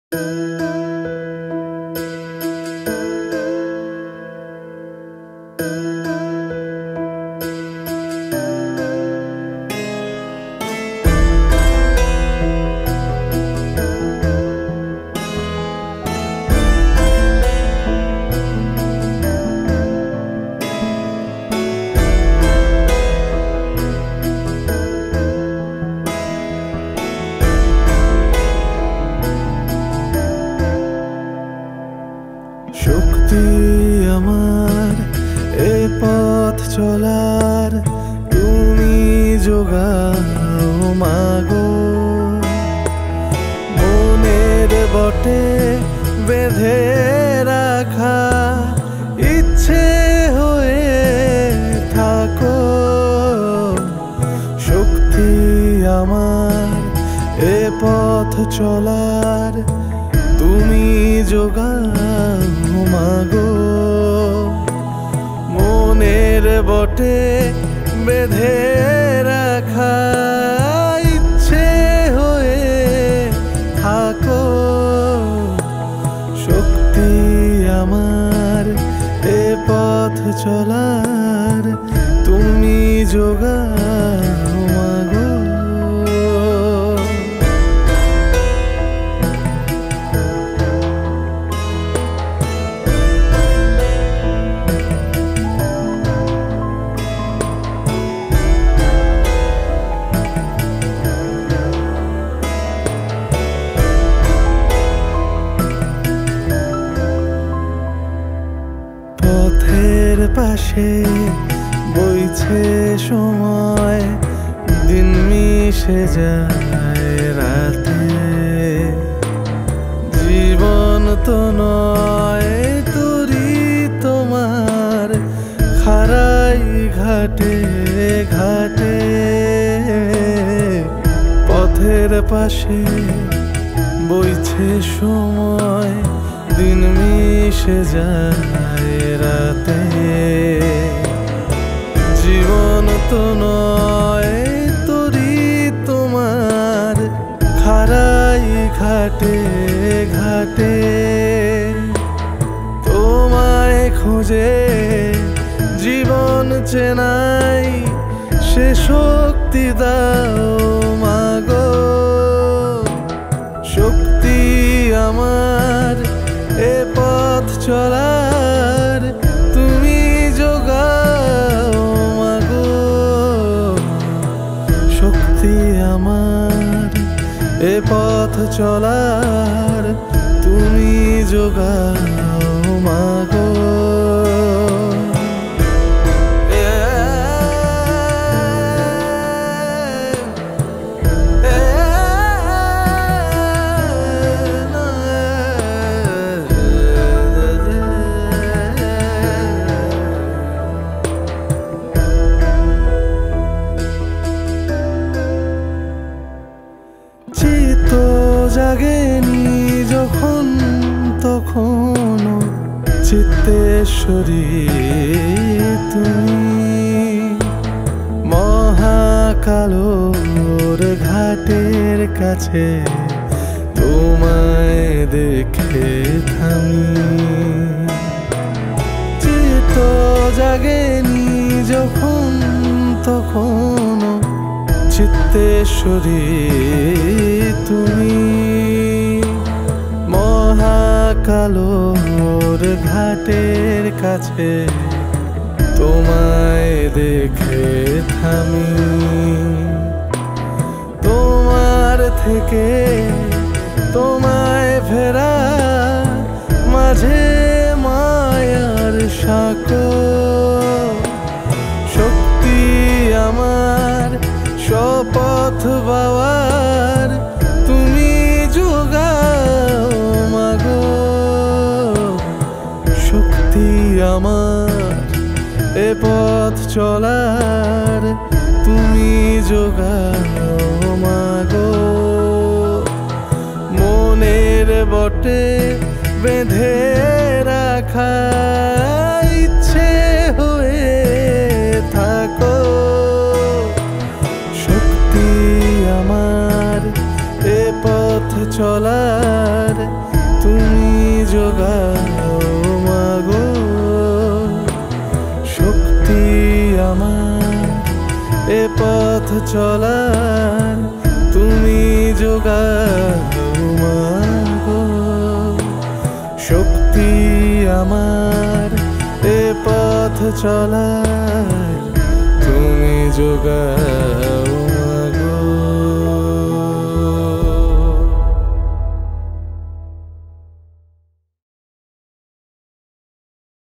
শক্তি আমার এ পথ চলার তুমি যোগাও মাগো, মনের বটে বেঁধে রাখা ইচ্ছে হয়ে থাকো। শক্তি আমার এ পথ চলার তুমি যোগাও মাগো, মনের বটে বেঁধে রাখা ইচ্ছে হয়ে থাকো। শক্তি আমার এ পথ চলার তুমি যোগাও মাগো। পথের পাশে বইছে সময়, দিন মিশে যায় রাতে। জীবন তো নয় তোরি তোমার, খারাই ঘাটে ঘাটে। পথের পাশে বইছে সময়, দিন মিশে যায় রাতে। জীবন তো নয় তোরি তোমার, খারাই ঘাটে ঘাটে। তোমায় খুঁজে জীবন চেনাই, সে শক্তি দাও মাগো। শক্তি আমার এ পথ চলার তুমি যোগাও মাগো। শক্তি আমার এ পথ চলার তুমি যোগাও মাগো। চিত্ত জাগেনি যখন তখন চিত্তেশ্বরী তুমি। মহাকালোর ঘাটের কাছে তোমায় দেখে থামি। চিত্ত জাগেনি যখন তখন চিত্তেশ্বরী তুমি। মহাকালোর ঘাটের কাছে তোমায় দেখে থামি। তোমার থেকে তোমায় ফেরা মাঝে মায়ার সাঁকো। শক্তি আমার শপথ বাবার তুমি যোগাও মাগো। শক্তি আমার এ পথ চলার তুমি যোগাও মাগো। মনের বটে বেঁধে রাখা ইচ্ছে হয়ে থাকো। শক্তি আমার এ পথ চলার তুমি যোগাও মাগো। শক্তি আমার এ পথ চলার তুমি যোগাও মাগো। শক্তি আমার এ পথ চলার তুমি যোগাও